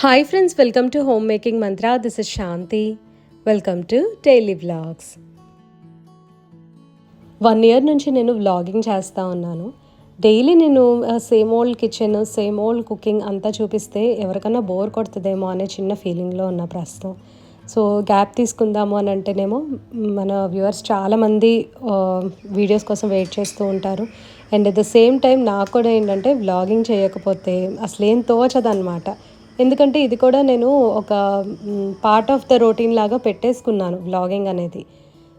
Hi friends, welcome to Homemaking Mantra. This is Shanti. Welcome to Daily Vlogs. 1 year నుంచి నేను vlogging చేస్తూ ఉన్నాను. Daily నేను same old kitchen, same old cooking అంతా చూపిస్తే ఎవరికైనా బోర్ కొడుతుందేమో అనే చిన్న ఫీలింగ్లో ఉన్న ప్రస్తుతం. సో గ్యాప్ తీసుకుందాము అని అంటేనేమో మన వ్యూవర్స్ చాలామంది వీడియోస్ కోసం వెయిట్ చేస్తూ ఉంటారు. And at the same time నాకు కూడా ఏంటంటే వ్లాగింగ్ చేయకపోతే అసలు ఏం తోచదనమాట. ఎందుకంటే ఇది కూడా నేను ఒక పార్ట్ ఆఫ్ ద రొటీన్ లాగా పెట్టేసుకున్నాను వ్లాగింగ్ అనేది.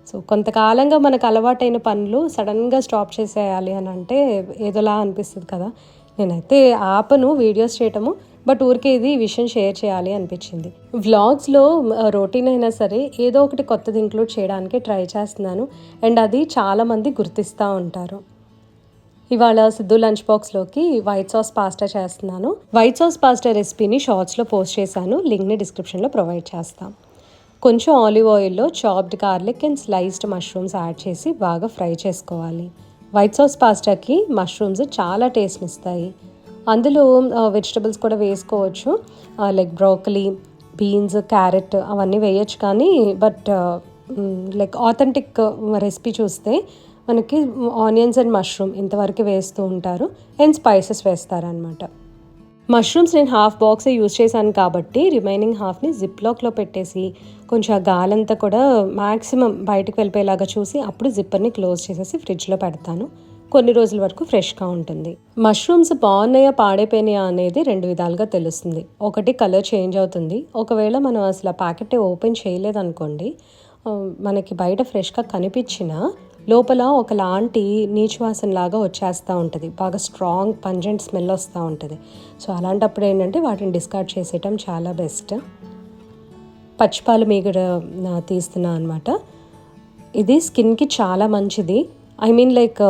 సో కొంతకాలంగా మనకు అలవాటైన పనులు సడన్గా స్టాప్ చేసేయాలి అని అంటే ఏదోలా అనిపిస్తుంది కదా. నేనైతే ఆపను వీడియోస్ చేయటము, బట్ ఊరికే ఇది ఈ విషయం షేర్ చేయాలి అనిపించింది. వ్లాగ్స్లో రొటీన్ అయినా సరే ఏదో ఒకటి కొత్తది ఇంక్లూడ్ చేయడానికి ట్రై చేస్తున్నాను. అండ్ అది చాలామంది గుర్తిస్తూ ఉంటారు. ఇవాళ సిద్ధు లంచ్ బాక్స్లోకి వైట్ సాస్ పాస్తా చేస్తున్నాను. వైట్ సాస్ పాస్తా రెసిపీని షార్ట్స్లో పోస్ట్ చేశాను, లింక్ని డిస్క్రిప్షన్లో ప్రొవైడ్ చేస్తాం. కొంచెం ఆలివ్ ఆయిల్లో chopped garlic and sliced mushrooms add చేసి బాగా ఫ్రై చేసుకోవాలి. వైట్ సాస్ పాస్టాకి మష్రూమ్స్ చాలా టేస్ట్ని ఇస్తాయి. అందులో వెజిటబుల్స్ కూడా వేసుకోవచ్చు, లైక్ బ్రోకలీ, బీన్స్, క్యారెట్ అవన్నీ వేయచ్చు. కానీ బట్ లైక్ ఆథెంటిక్ రెసిపీ చూస్తే మనకి ఆనియన్స్ అండ్ మష్రూమ్ ఇంతవరకు వేస్తూ ఉంటారు అండ్ స్పైసెస్ వేస్తారనమాట. మష్రూమ్స్ నేను హాఫ్ బాక్సే యూజ్ చేశాను కాబట్టి రిమైనింగ్ హాఫ్ని జిప్లాక్లో పెట్టేసి కొంచెం ఆ గాలంతా కూడా మ్యాక్సిమం బయటకు వెళ్ళిపోయేలాగా చూసి అప్పుడు జిప్పర్ని క్లోజ్ చేసేసి ఫ్రిడ్జ్లో పెడతాను. కొన్ని రోజుల వరకు ఫ్రెష్గా ఉంటుంది. మష్రూమ్స్ బాగున్నాయా పాడైపోయినాయా అనేది 2 విధాలుగా తెలుస్తుంది. ఒకటి కలర్ చేంజ్ అవుతుంది. ఒకవేళ మనం అసలు ఆ ప్యాకెట్ ఓపెన్ చేయలేదనుకోండి, మనకి బయట ఫ్రెష్గా కనిపించినా లోపల ఒకలాంటి నీచువాసనలాగా వచ్చేస్తూ ఉంటుంది, బాగా స్ట్రాంగ్ పంజెంట్ స్మెల్ వస్తూ ఉంటుంది. సో అలాంటప్పుడు ఏంటంటే వాటిని డిస్కార్డ్ చేసేయటం చాలా బెస్ట్. పచ్చిపాలు మీగడ తీస్తున్నా అనమాట. ఇది స్కిన్కి చాలా మంచిది. I mean like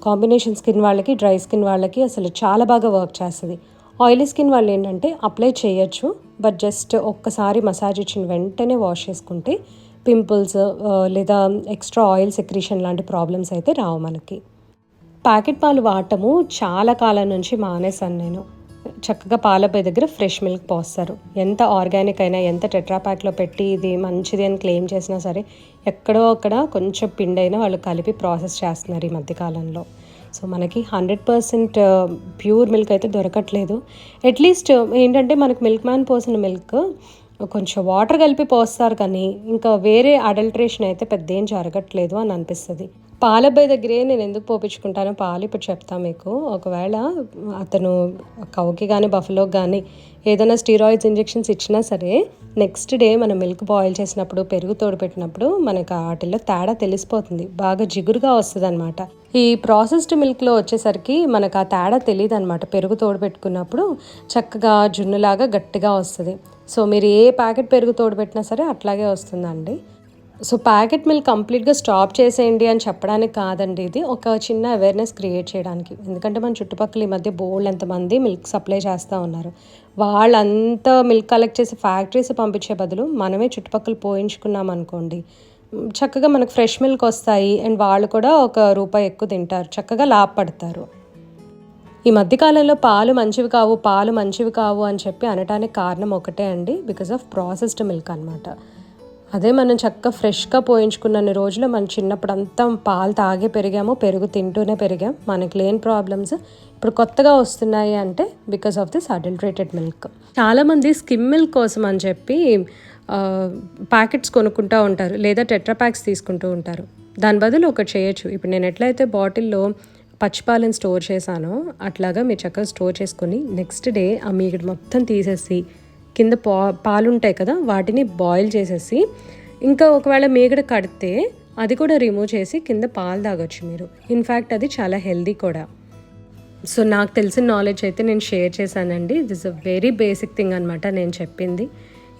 combination skin వాళ్ళకి, డ్రై స్కిన్ వాళ్ళకి అసలు చాలా బాగా వర్క్ చేస్తుంది. ఆయిలీ స్కిన్ వాళ్ళు ఏంటంటే అప్లై చేయొచ్చు, బట్ జస్ట్ ఒక్కసారి మసాజ్ ఇచ్చిన వెంటనే వాష్ చేసుకుంటే పింపుల్స్ లేదా ఎక్స్ట్రా ఆయిల్ సెక్రీషన్ లాంటి ప్రాబ్లమ్స్ అయితే రావు మనకి. ప్యాకెట్ పాలు వాడటము చాలా కాలం నుంచి మానేశాను నేను. చక్కగా పాలపై దగ్గర ఫ్రెష్ మిల్క్ పోస్తారు. ఎంత ఆర్గానిక్ అయినా, ఎంత టెట్రా ప్యాక్లో పెట్టి ఇది మంచిది అని క్లెయిమ్ చేసినా సరే ఎక్కడో అక్కడ కొంచెం పిండి అయినా వాళ్ళు కలిపి ప్రాసెస్ చేస్తున్నారు ఈ మధ్యకాలంలో. సో మనకి 100% ప్యూర్ మిల్క్ అయితే దొరకట్లేదు. అట్లీస్ట్ ఏంటంటే మనకు మిల్క్ మ్యాన్ పోసిన మిల్క్ కొంచెం వాటర్ కలిపి పోస్తారు, కానీ ఇంకా వేరే అడల్ట్రేషన్ అయితే పెద్ద ఏం జరగట్లేదు అని అనిపిస్తుంది. పాలబ్బాయి దగ్గరే నేను ఎందుకు పోపించుకుంటానో పాలు ఇప్పుడు చెప్తాను మీకు. ఒకవేళ అతను కౌకి కానీ బఫలోకి కానీ ఏదైనా స్టీరాయిడ్స్ ఇంజెక్షన్స్ ఇచ్చినా సరే నెక్స్ట్ డే మనం మిల్క్ బాయిల్ చేసినప్పుడు, పెరుగు తోడుపెట్టినప్పుడు మనకు వాటిల్లో తేడా తెలిసిపోతుంది, బాగా జిగురుగా వస్తుంది అనమాట. ఈ ప్రాసెస్డ్ మిల్క్లో వచ్చేసరికి మనకు ఆ తేడా తెలియదు అనమాట. పెరుగు తోడుపెట్టుకున్నప్పుడు చక్కగా జున్నులాగా గట్టిగా వస్తుంది. సో మీరు ఏ ప్యాకెట్ పెరుగు తోడుపెట్టినా సరే అట్లాగే వస్తుందండి. సో ప్యాకెట్ మిల్క్ కంప్లీట్గా స్టాప్ చేసేయండి అని చెప్పడానికి కాదండి, ఇది ఒక చిన్న అవేర్నెస్ క్రియేట్ చేయడానికి. ఎందుకంటే మన చుట్టుపక్కల ఈ మధ్య బోల్డ్ ఎంతమంది మిల్క్ సప్లై చేస్తూ ఉన్నారు. వాళ్ళంతా మిల్క్ కలెక్ట్ చేసి ఫ్యాక్టరీస్ పంపించే బదులు మనమే చుట్టుపక్కల పోయించుకున్నాం అనుకోండి, చక్కగా మనకు ఫ్రెష్ మిల్క్ వస్తాయి అండ్ వాళ్ళు కూడా ₹1 ఎక్కువ తింటారు, చక్కగా లాభపడతారు. ఈ మధ్యకాలంలో పాలు మంచివి కావు అని చెప్పి అనటానికి కారణం ఒకటే అండి, బికాస్ ఆఫ్ ప్రాసెస్డ్ మిల్క్ అనమాట. అదే మనం చక్కగా ఫ్రెష్గా పోయించుకున్న రోజులు మనం చిన్నప్పుడు అంతా పాలు తాగే పెరిగాము, పెరుగు తింటూనే పెరిగాం, మనకి లేని ప్రాబ్లమ్స్ ఇప్పుడు కొత్తగా వస్తున్నాయి అంటే because of this adulterated milk. చాలామంది స్కిమ్ మిల్క్ కోసం అని చెప్పి ప్యాకెట్స్ కొనుక్కుంటూ ఉంటారు, లేదా టెట్రా ప్యాక్స్ తీసుకుంటూ ఉంటారు. దాని బదులు ఒకటి చేయొచ్చు. ఇప్పుడు నేను ఎట్లయితే బాటిల్లో పచ్చిపాలను స్టోర్ చేశానో అట్లాగా మీరు చక్కగా స్టోర్ చేసుకొని నెక్స్ట్ డే ఆ మీగడ మొత్తం తీసేసి కింద పాలు ఉంటాయి కదా వాటిని బాయిల్ చేసేసి, ఇంకా ఒకవేళ మీగడ కడితే అది కూడా రిమూవ్ చేసి కింద పాలు తాగొచ్చు మీరు. ఇన్ఫ్యాక్ట్ అది చాలా హెల్దీ కూడా. సో నాకు తెలిసిన నాలెడ్జ్ అయితే నేను షేర్ చేశానండి. This a very basic thing అనమాట నేను చెప్పింది.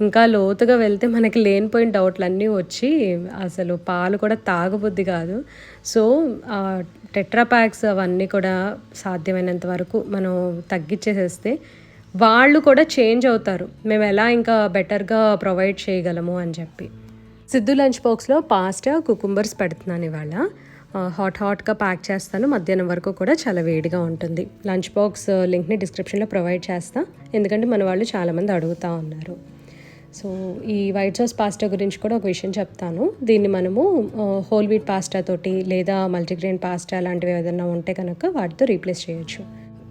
ఇంకా లోతుగా వెళ్తే మనకి లేనిపోయిన డౌట్లన్నీ వచ్చి అసలు పాలు కూడా తాగబుద్ధి కాదు. సో టెట్రా ప్యాక్స్ అవన్నీ కూడా సాధ్యమైనంత వరకు మనం తగ్గించేసేస్తే వాళ్ళు కూడా చేంజ్ అవుతారు, మేము ఎలా ఇంకా బెటర్గా ప్రొవైడ్ చేయగలము అని చెప్పి. సిద్ధు లంచ్ బాక్స్లో పాస్టా, కుకుంబర్స్ పెడుతున్నాను ఇవాళ. హాట్గా ప్యాక్ చేస్తాను. మధ్యాహ్నం వరకు కూడా చాలా వేడిగా ఉంటుంది. లంచ్ బాక్స్ లింక్ని డిస్క్రిప్షన్లో ప్రొవైడ్ చేస్తాను, ఎందుకంటే మన వాళ్ళు చాలామంది అడుగుతూ ఉన్నారు. సో ఈ వైట్ సాస్ పాస్తా గురించి కూడా ఒక విషయం చెప్తాను. దీన్ని మనము హోల్ వీట్ పాస్తా తోటి లేదా మల్టీగ్రెయిన్ పాస్తా లాంటివి ఏదైనా ఉంటే కనుక వాటితో రీప్లేస్ చేయొచ్చు.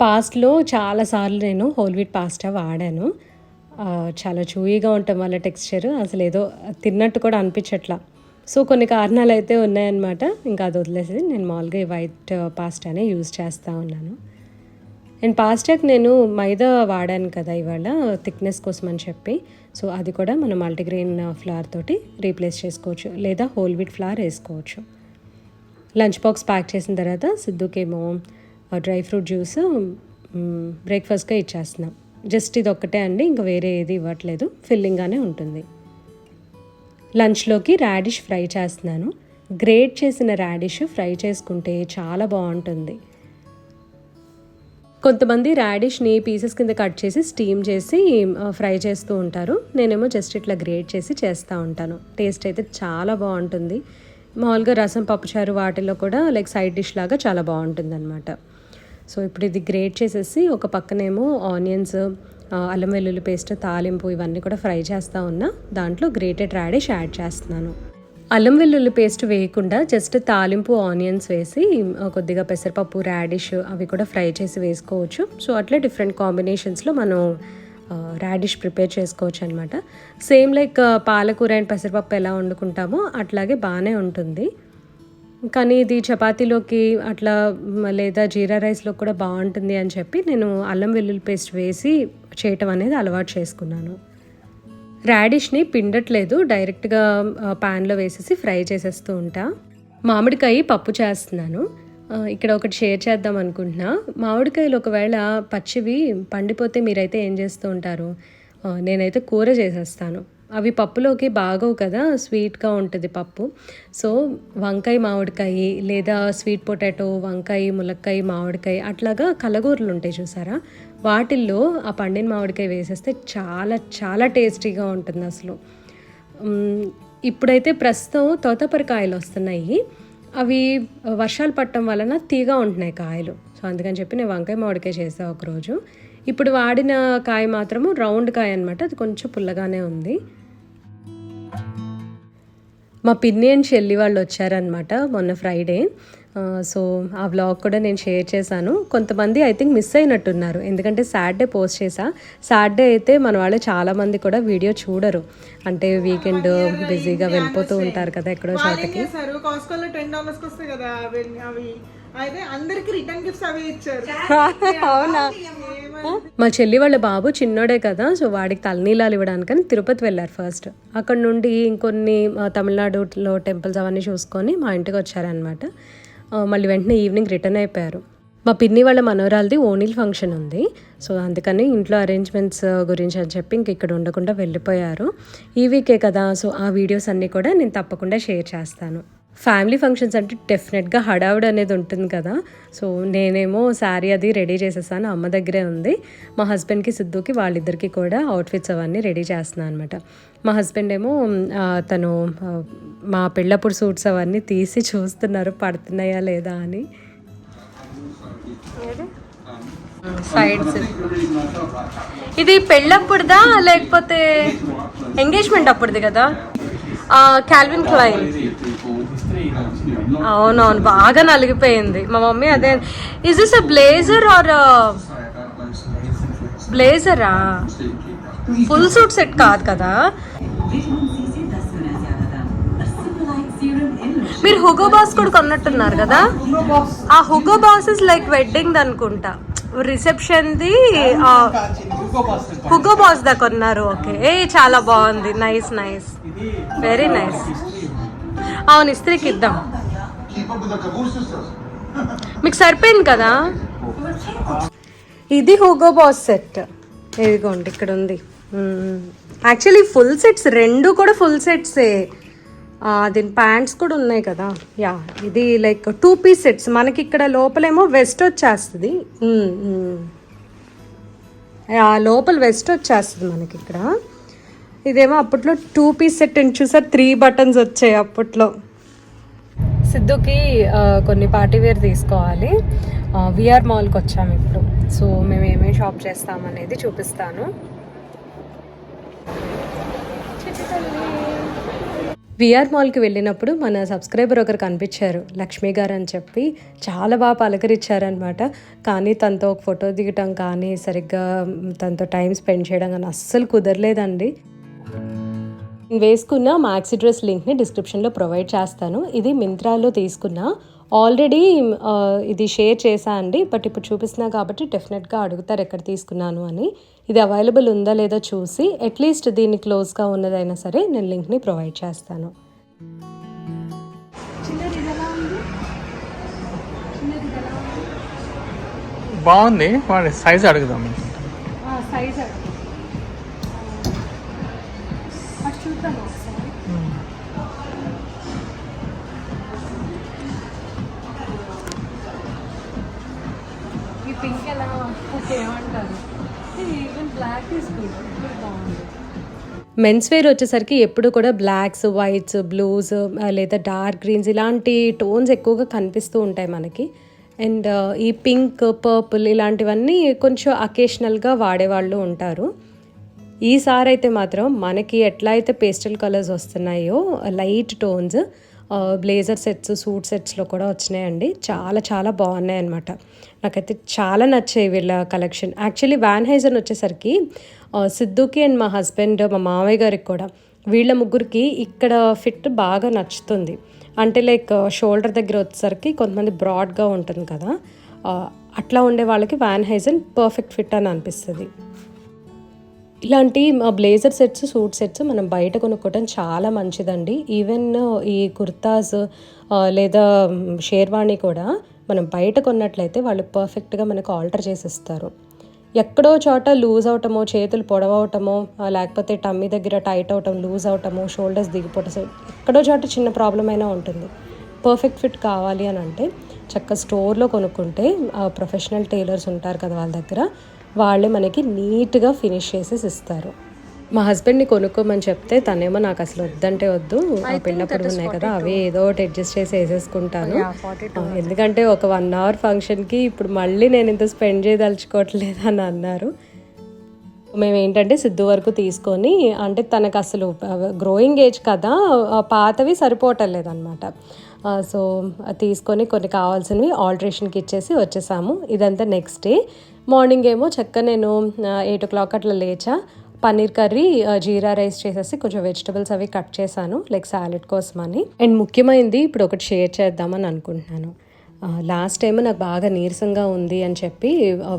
పాస్ట్లో చాలాసార్లు నేను హోల్ వీట్ పాస్తా వాడాను. చాలా చూయిగా ఉండటం వల్ల టెక్స్చర్ అసలు ఏదో తిన్నట్టు కూడా అనిపించట్లా. సో కొన్ని కారణాలు అయితే ఉన్నాయన్నమాట. ఇంకా అది వదిలేసి నేను మామూలుగా ఈ వైట్ పాస్టానే యూజ్ చేస్తూ ఉన్నాను. అండ్ పాస్టాకి నేను మైదా వాడాను కదా ఇవాళ థిక్నెస్ కోసం అని చెప్పి. సో అది కూడా మనం మల్టీగ్రెయిన్ ఫ్లవర్ తోటి రీప్లేస్ చేసుకోవచ్చు, లేదా హోల్ వీట్ ఫ్లవర్ వేసుకోవచ్చు. లంచ్ బాక్స్ ప్యాక్ చేసిన తర్వాత సిద్ధుకేమో డ్రై ఫ్రూట్ జ్యూస్ బ్రేక్ఫాస్ట్గా ఇచ్చేస్తున్నాం. జస్ట్ ఇది ఒక్కటే అండి, ఇంకా వేరే ఏది ఇవ్వట్లేదు, ఫిల్లింగ్గానే ఉంటుంది. లంచ్లోకి రాడిష్ ఫ్రై చేస్తున్నాను. గ్రేట్ చేసిన రాడిష్ ఫ్రై చేసుకుంటే చాలా బాగుంటుంది. కొంతమంది రాడిష్ని పీసెస్ కింద కట్ చేసి స్టీమ్ చేసి ఫ్రై చేస్తూ ఉంటారు. నేనేమో జస్ట్ ఇట్లా గ్రేట్ చేసి చేస్తూ ఉంటాను. టేస్ట్ అయితే చాలా బాగుంటుంది. మామూలుగా రసం, పప్పుచారు వాటిల్లో కూడా లైక్ సైడ్ డిష్ లాగా చాలా బాగుంటుంది అనమాట. సో ఇప్పుడు ఇది గ్రేట్ చేసేసి ఒక పక్కనేమో ఆనియన్స్, అల్లం వెల్లుల్లి పేస్ట్, తాలింపు ఇవన్నీ కూడా ఫ్రై చేస్తూ ఉన్నా. దాంట్లో గ్రేటెడ్ రాడిష్ యాడ్ చేస్తున్నాను. అల్లం వెల్లుల్లి పేస్ట్ వేయకుండా జస్ట్ తాలింపు, ఆనియన్స్ వేసి కొద్దిగా పెసరపప్పు, రాడిష్ అవి కూడా ఫ్రై చేసి వేసుకోవచ్చు. సో అట్లా డిఫరెంట్ కాంబినేషన్స్లో మనం రాడిష్ ప్రిపేర్ చేసుకోవచ్చు అనమాట. సేమ్ లైక్ పాలకూర అండ్ పెసరపప్పు ఎలా వండుకుంటామో అట్లాగే బాగానే ఉంటుంది. కానీ ఇది చపాతీలోకి అట్లా లేదా జీరా రైస్లో కూడా బాగుంటుంది అని చెప్పి నేను అల్లం వెల్లుల్లి పేస్ట్ వేసి చేయటం అనేది అలవాటు చేసుకున్నాను. రాడిష్ని పిండట్లేదు, డైరెక్ట్గా ప్యాన్లో వేసేసి ఫ్రై చేసేస్తూ ఉంటా. మామిడికాయ పప్పు చేస్తున్నాను. ఇక్కడ ఒకటి షేర్ చేద్దాం అనుకుంటున్నా. మామిడికాయలు ఒకవేళ పచ్చివి పండిపోతే మీరైతే ఏం చేస్తూ ఉంటారు? నేనైతే కూర చేసేస్తాను. అవి పప్పులోకి బాగోవు కదా, స్వీట్గా ఉంటుంది పప్పు. సో వంకాయ మామిడికాయ లేదా స్వీట్ పొటాటో, వంకాయ, ములక్కాయ, మామిడికాయ అట్లాగా కలగూరలు ఉంటాయి చూసారా, వాటిల్లో ఆ పండిన మామిడికాయ వేసేస్తే చాలా చాలా టేస్టీగా ఉంటుంది అసలు. ఇప్పుడైతే ప్రస్తుతం తోతాపరికాయలు వస్తున్నాయి. అవి వర్షాలు పట్టడం వలన తీగా ఉంటున్నాయి కాయలు. సో అందుకని చెప్పి నేను వంకాయ మామిడికాయ చేసా ఒకరోజు. ఇప్పుడు వాడిన కాయ మాత్రము రౌండ్ కాయ అనమాట, అది కొంచెం పుల్లగానే ఉంది. మా పిన్ని అండ్ చెల్లి వాళ్ళు వచ్చారనమాట మొన్న ఫ్రైడే. సో ఆ వ్లాగ్ కూడా నేను షేర్ చేశాను. కొంతమంది ఐ థింక్ మిస్ అయినట్టున్నారు, ఎందుకంటే సాటర్డే పోస్ట్ చేసా. సాటర్డే అయితే మన వాళ్ళు చాలామంది కూడా వీడియో చూడరు, అంటే వీకెండ్ బిజీగా వెళ్ళిపోతూ ఉంటారు కదా ఎక్కడో చోటకి. అవునా? మా చెల్లి వాళ్ళ బాబు చిన్నోడే కదా, సో వాడికి తలనీలాలు ఇవ్వడానికని తిరుపతి వెళ్ళారు ఫస్ట్. అక్కడ నుండి ఇంకొన్ని తమిళనాడులో టెంపుల్స్ అవన్నీ చూసుకొని మా ఇంటికి వచ్చారనమాట. మళ్ళీ వెంటనే ఈవినింగ్ రిటర్న్ అయిపోయారు. మా పిన్ని వాళ్ళ మనోరాలది ఓణీల్ ఫంక్షన్ ఉంది. సో అందుకని ఇంట్లో అరేంజ్మెంట్స్ గురించి అని చెప్పి ఇంక ఇక్కడ ఉండకుండా వెళ్ళిపోయారు. ఈ వీకే కదా, సో ఆ వీడియోస్ అన్నీ కూడా నేను తప్పకుండా షేర్ చేస్తాను. ఫ్యామిలీ ఫంక్షన్స్ అంటే డెఫినెట్గా హడావుడి అనేది ఉంటుంది కదా. సో నేనేమో శారీ అది రెడీ చేసేసాను, అమ్మ దగ్గరే ఉంది. మా హస్బెండ్కి, సిద్ధుకి వాళ్ళిద్దరికి కూడా అవుట్ఫిట్స్ అవన్నీ రెడీ చేస్తున్నాను అనమాట. మా హస్బెండ్ ఏమో తను మా పెళ్ళప్పుడు సూట్స్ అవన్నీ తీసి చూస్తున్నారు పడుతున్నాయా లేదా అని. సైడ్స్ ఇది పెళ్ళప్పుడుదా లేకపోతే ఎంగేజ్మెంట్ అప్పుడుది కదా? Calvin Klein. అవునవును, బాగా నలిగిపోయింది. మా మమ్మీ అదే, is this a blazer or బ్లేజరా? ఫుల్ సూట్ సెట్ కాదు కదా? మీరు హుగో బాస్ కూడా కొన్నట్టున్నారు కదా? ఆ Hugo Boss is like wedding అనుకుంటా, రిసెప్షన్ది హుగో బాస్ దా కొన్నారు. ఓకే, చాలా బాగుంది, నైస్ నైస్, వెరీ నైస్. అవును, ఇస్త్రీకి ఇద్దాం. మీకు సరిపోయింది కదా? ఇది హుగో బాస్ సెట్, ఇదిగోండి ఇక్కడ ఉంది. యాక్చువల్లీ ఫుల్ సెట్స్, రెండు కూడా ఫుల్ సెట్సే. దీని ప్యాంట్స్ కూడా ఉన్నాయి కదా. యా, ఇది లైక్ 2 పీస్ సెట్స్. మనకి ఇక్కడ లోపలేమో వెస్ట్ వచ్చేస్తుంది, లోపల వెస్ట్ వచ్చేస్తుంది మనకి ఇక్కడ. ఇదేమో అప్పట్లో 2 పీస్ సెట్ అని చూసారు, 3 బటన్స్ వచ్చాయి అప్పట్లో. సిద్ధుకి కొన్ని పార్టీ వేర్ తీసుకోవాలి. విఆర్ మాల్కి వచ్చాము ఇప్పుడు. సో మేము ఏమేమి షాప్ చేస్తామనేది చూపిస్తాను. విఆర్ మాల్కి వెళ్ళినప్పుడు మన సబ్స్క్రైబర్ ఒకరు కనిపించారు, లక్ష్మి గారు అని చెప్పి. చాలా బాగా పలకరించారనమాట. కానీ తనతో ఒక ఫోటో దిగటం కానీ, సరిగ్గా తనతో టైం స్పెండ్ చేయడం కానీ అస్సలు కుదరలేదండి. నేను వేసుకున్న మ్యాక్సీ డ్రెస్ లింక్ని డిస్క్రిప్షన్లో ప్రొవైడ్ చేస్తాను. ఇది మింత్రాలో తీసుకున్నా. ఆల్రెడీ ఇది షేర్ చేశా అండి, బట్ ఇప్పుడు చూపిస్తున్నా కాబట్టి డెఫినెట్గా అడుగుతారు ఎక్కడ తీసుకున్నాను అని. ఇది అవైలబుల్ ఉందా లేదో చూసి అట్లీస్ట్ దీన్ని క్లోజ్గా ఉన్నదైనా సరే నేను లింక్ని ప్రొవైడ్ చేస్తాను. బాగుంది, వాడి సైజ్ అడుగుదాం. సైజ్ చూద్దాం ఒకసారి. ఈ పింక్ ఎలా ఏమంటారు, ఈవెన్ బ్లాక్ ఈస్ గుడ్, బాగుంది. మెన్స్ వేర్ వచ్చేసరికి ఎప్పుడు కూడా బ్లాక్స్, వైట్స్, బ్లూస్ లేదా డార్క్ గ్రీన్స్ ఇలాంటి టోన్స్ ఎక్కువగా కనిపిస్తూ ఉంటాయి మనకి. అండ్ ఈ పింక్, పర్పుల్ ఇలాంటివన్నీ కొంచెం అకేషనల్గా వాడేవాళ్ళు ఉంటారు. ఈసారి అయితే మాత్రం మనకి ఎట్లా అయితే పేస్టల్ కలర్స్ వస్తున్నాయో light tones blazer sets, suit సెట్స్లో కూడా వచ్చినాయండి. చాలా చాలా బాగున్నాయి అనమాట. నాకైతే చాలా నచ్చాయి వీళ్ళ కలెక్షన్. యాక్చువల్లీ వ్యాన్ హైజన్ వచ్చేసరికి సిద్ధుకి అండ్ మా హస్బెండ్, మా మామయ్య గారికి కూడా, వీళ్ళ ముగ్గురికి ఇక్కడ ఫిట్ బాగా నచ్చుతుంది. అంటే లైక్ షోల్డర్ దగ్గర వచ్చేసరికి కొంతమంది బ్రాడ్గా ఉంటుంది కదా, అట్లా ఉండే వాళ్ళకి వ్యాన్ హైజన్ పర్ఫెక్ట్ ఫిట్ అని అనిపిస్తుంది. ఇలాంటి బ్లేజర్ సెట్స్, సూట్ సెట్స్ మనం బయట కొనుక్కోవడం చాలా మంచిదండి. ఈవెన్ ఈ కుర్తాస్ లేదా షేర్వాణి కూడా మనం బయట కొన్నట్లయితే వాళ్ళు పర్ఫెక్ట్గా మనకు ఆల్టర్ చేసి ఇస్తారు. ఎక్కడో చోట లూజ్ అవటమో, చేతులు పొడవటమో, లేకపోతే టమ్మీ దగ్గర టైట్ అవటం, లూజ్ అవటమో, షోల్డర్స్ దిగిపోవటం, ఎక్కడో చోట చిన్న ప్రాబ్లం అయినా ఉంటుంది. పర్ఫెక్ట్ ఫిట్ కావాలి అని అంటే చక్కగా స్టోర్లో కొనుక్కుంటే ప్రొఫెషనల్ టైలర్స్ ఉంటారు కదా, వాళ్ళ దగ్గర వాళ్ళే మనకి నీట్గా ఫినిష్ చేసేసి ఇస్తారు. మా హస్బెండ్ని కొనుక్కోమని చెప్తే తనేమో నాకు అసలు వద్దంటే వద్దు, పెళ్ళప్పుడు ఉన్నాయి కదా అవి ఏదో ఒకటి అడ్జస్ట్ చేసి వేసేసుకుంటాను, ఎందుకంటే ఒక 1 hour ఫంక్షన్కి ఇప్పుడు మళ్ళీ నేను ఇంత స్పెండ్ చేయదలుచుకోవట్లేదు అని అన్నారు. మేము ఏంటంటే సిద్ధు వరకు తీసుకొని, అంటే తనకు అసలు గ్రోయింగ్ ఏజ్ కదా, పాతవి సరిపోవటం లేదనమాట. సో తీసుకొని కొన్ని కావాల్సినవి ఆల్టరేషన్కి ఇచ్చేసి వచ్చేసాము. ఇదంతా నెక్స్ట్ డే మార్నింగ్ ఏమో చక్కగా నేను 8 o'clock అట్లా లేచా. పన్నీర్ కర్రీ, జీరా రైస్ చేసేసి కొంచెం వెజిటబుల్స్ అవి కట్ చేశాను లైక్ సాలెడ్ కోసమని. అండ్ ముఖ్యమైనది ఇప్పుడు ఒకటి షేర్ చేద్దామని అనుకుంటున్నాను. లాస్ట్ టైం నాకు బాగా నీరసంగా ఉంది అని చెప్పి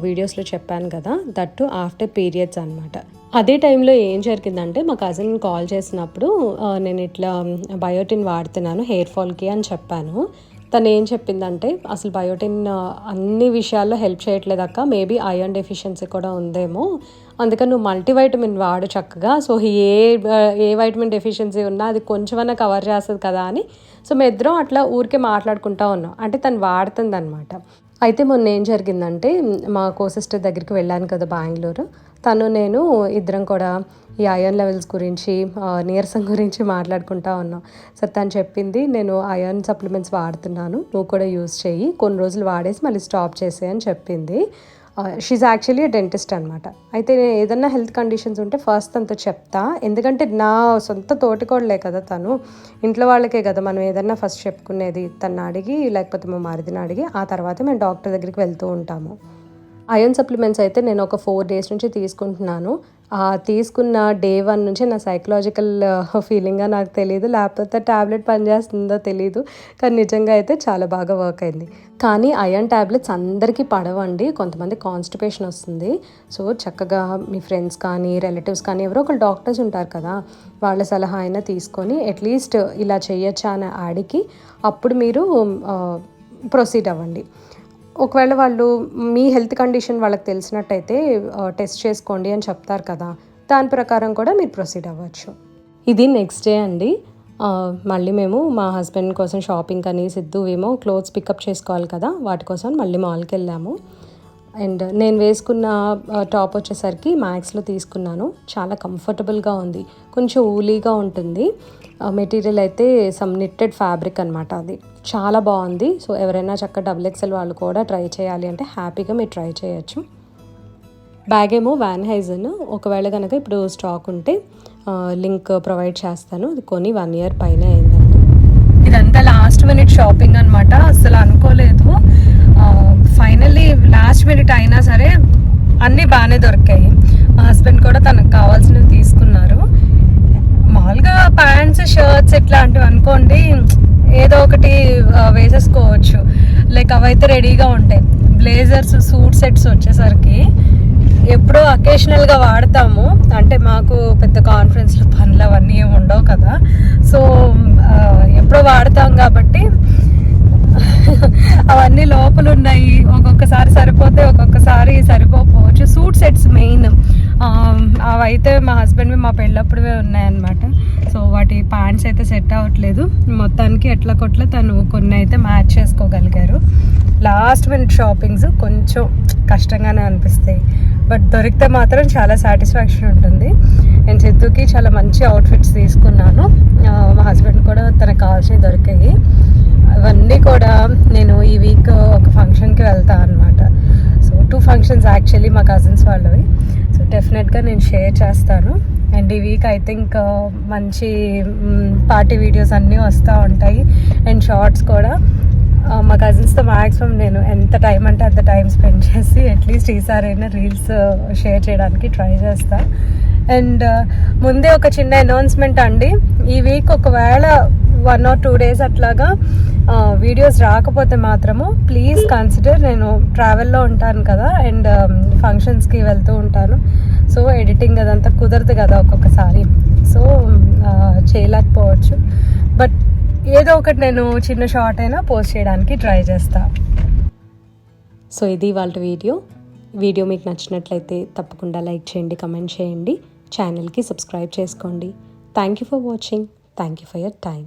వీడియోస్లో చెప్పాను కదా, దట్టు ఆఫ్టర్ పీరియడ్స్ అనమాట. అదే టైంలో ఏం జరిగిందంటే మా కజిన్ కాల్ చేసినప్పుడు నేను ఇట్లా బయోటిన్ వాడుతున్నాను హెయిర్ ఫాల్కి అని చెప్పాను. తను ఏం చెప్పిందంటే అసలు బయోటిన్ అన్ని విషయాల్లో హెల్ప్ చేయట్లేదు అక్క, మేబీ ఐరన్ డెఫిషియన్సీ కూడా ఉందేమో, అందుకని నువ్వు మల్టీవైటమిన్ వాడు చక్కగా, సో ఏ వైటమిన్ డెఫిషియన్సీ ఉన్నా అది కొంచెమన్నా కవర్ చేస్తుంది కదా అని. సో మేము ఇద్దరం అట్లా ఊరికే మాట్లాడుకుంటా ఉన్నాం, అంటే తను వాడుతుంది అనమాట. అయితే మొన్న ఏం జరిగిందంటే మా కో-సిస్టర్ దగ్గరికి వెళ్ళాను కదా బెంగళూరు, తను నేను ఇద్దరం కూడా ఈ ఐరన్ లెవెల్స్ గురించి, నీరసం గురించి మాట్లాడుకుంటా ఉన్నాం. సరే తను చెప్పింది, నేను ఐరన్ సప్లిమెంట్స్ వాడుతున్నాను, నువ్వు కూడా యూజ్ చేయి, కొన్ని రోజులు వాడేసి మళ్ళీ స్టాప్ చేసే అని చెప్పింది. షీజ్ యాక్చువల్లీ డెంటిస్ట్ అనమాట. అయితే ఏదన్నా హెల్త్ కండిషన్స్ ఉంటే ఫస్ట్ తనతో చెప్తా, ఎందుకంటే నా సొంత తోటికోడలే కదా తను, ఇంట్లో వాళ్ళకే కదా మనం ఏదన్నా ఫస్ట్ చెప్పుకునేది. తను అడిగి లేకపోతే మా మరిదిని అడిగి ఆ తర్వాత మేము డాక్టర్ దగ్గరికి వెళ్తూ ఉంటాము. ఐరన్ సప్లిమెంట్స్ అయితే నేను ఒక 4 days నుంచి తీసుకుంటున్నాను. తీసుకున్న డే 1 నుంచి నా సైకలాజికల్ ఫీలింగ్గా నాకు తెలియదు, లేకపోతే ట్యాబ్లెట్ పనిచేస్తుందో తెలియదు, కానీ నిజంగా అయితే చాలా బాగా వర్క్ అయింది. కానీ ఐరన్ ట్యాబ్లెట్స్ అందరికీ పడవండి, కొంతమంది కాన్స్టిపేషన్ వస్తుంది. సో చక్కగా మీ ఫ్రెండ్స్ కానీ రిలేటివ్స్ కానీ ఎవరో ఒకరు డాక్టర్స్ ఉంటారు కదా, వాళ్ళ సలహా అయినా తీసుకొని అట్లీస్ట్ ఇలా చేయొచ్చా అని అడిగి అప్పుడు మీరు ప్రొసీడ్ అవ్వండి. ఒకవేళ వాళ్ళు మీ హెల్త్ కండిషన్ వాళ్ళకి తెలిసినట్టయితే టెస్ట్ చేసుకోండి అని చెప్తారు కదా, దాని ప్రకారం కూడా మీరు ప్రొసీడ్ అవ్వచ్చు. ఇది నెక్స్ట్ డే అండి. మళ్ళీ మేము మా హస్బెండ్ కోసం షాపింగ్ అని, సిద్ధు ఏమో క్లోత్స్ పికప్ చేసుకోవాలి కదా, వాటి కోసం మళ్ళీ మాల్కి వెళ్ళాము. అండ్ నేను వేసుకున్న టాప్ వచ్చేసరికి మ్యాక్స్లో తీసుకున్నాను. చాలా కంఫర్టబుల్గా ఉంది, కొంచెం ఊలీగా ఉంటుంది. మెటీరియల్ అయితే సమ్ నిట్టెడ్ ఫ్యాబ్రిక్ అనమాట, అది చాలా బాగుంది. సో ఎవరైనా చక్కగా XXL వాళ్ళు కూడా ట్రై చేయాలి అంటే హ్యాపీగా మీరు ట్రై చేయొచ్చు. బ్యాగ్ ఏమో వ్యాన్ హైజన్. ఒకవేళ కనుక ఇప్పుడు స్టాక్ ఉంటే లింక్ ప్రొవైడ్ చేస్తాను. అది కొని 1 year పైన అయిందండి. ఇదంతా లాస్ట్ మినిట్ షాపింగ్ అనమాట. అసలు అనుకోలేదు, ఫైనల్లీ లాస్ట్ మినిట్ అయినా సరే అన్నీ బాగానే దొరికాయి. మా హస్బెండ్ కూడా తనకు కావాల్సినవి తీసుకున్నారు. మామూలుగా ప్యాంట్స్ షర్ట్స్ ఇట్లాంటివి అనుకోండి ఏదో ఒకటి వేసేసుకోవచ్చు, లైక్ అవైతే రెడీగా ఉంటాయి. బ్లేజర్స్ సూట్ సెట్స్ వచ్చేసరికి ఎప్పుడో అకేషనల్గా వాడతాము, అంటే మాకు పెద్ద కాన్ఫరెన్స్లు పనులు అవన్నీ ఏమి ఉండవు కదా, సో ఎప్పుడో వాడతాం కాబట్టి అవన్నీ లోపల ఉన్నాయి. ఒక్కొక్కసారి సరిపోతే ఒక్కొక్కసారి సరిపోకపోవచ్చు. సూట్ సెట్స్ మెయిన్ అవైతే మా హస్బెండ్వి మా పెళ్ళప్పుడువే ఉన్నాయన్నమాట. సో వాటి ప్యాంట్స్ అయితే సెట్ అవ్వట్లేదు. మొత్తానికి ఎట్లా కొట్లా తను కొన్ని అయితే మ్యాచ్ చేసుకోగలిగారు. లాస్ట్ మినిట్ షాపింగ్స్ కొంచెం కష్టంగానే అనిపిస్తాయి, బట్ దొరికితే మాత్రం చాలా సాటిస్ఫాక్షన్ ఉంటుంది. నేను సిద్ధుకి చాలా మంచి అవుట్ఫిట్స్ తీసుకున్నాను. మా హస్బెండ్ కూడా తనకు కావాల్సినవి దొరికాయి. అవన్నీ కూడా నేను ఈ వీక్ ఒక ఫంక్షన్కి వెళ్తాను అనమాట. సో 2 functions యాక్చువల్లీ మా కజిన్స్ వాళ్ళవి. సో డెఫినెట్గా నేను షేర్ చేస్తాను. అండ్ ఈ వీక్ ఐ థింక్ మంచి పార్టీ వీడియోస్ అన్నీ వస్తూ ఉంటాయి, అండ్ షార్ట్స్ కూడా. మా కజిన్స్తో మ్యాక్సిమం నేను ఎంత టైం అంటే అంత టైం స్పెండ్ చేసి అట్లీస్ట్ ఈసారైనా రీల్స్ షేర్ చేయడానికి ట్రై చేస్తాను. అండ్ ముందే ఒక చిన్న అనౌన్స్మెంట్ అండి, ఈ వీక్ ఒకవేళ 1 or 2 days అట్లాగా వీడియోస్ రాకపోతే మాత్రము ప్లీజ్ కన్సిడర్. నేను ట్రావెల్లో ఉంటాను కదా, అండ్ ఫంక్షన్స్కి వెళ్తూ ఉంటాను. సో ఎడిటింగ్ అదంతా కుదరదు కదా ఒక్కొక్కసారి, సో చేయలేకపోవచ్చు. బట్ ఏదో ఒకటి నేను చిన్న షార్ట్ అయినా పోస్ట్ చేయడానికి ట్రై చేస్తా. సో ఇది వాళ్ళ వీడియో మీకు నచ్చినట్లయితే తప్పకుండా లైక్ చేయండి, కమెంట్ చేయండి, ఛానల్కి సబ్స్క్రైబ్ చేసుకోండి. Thank you for watching. Thank you for your time.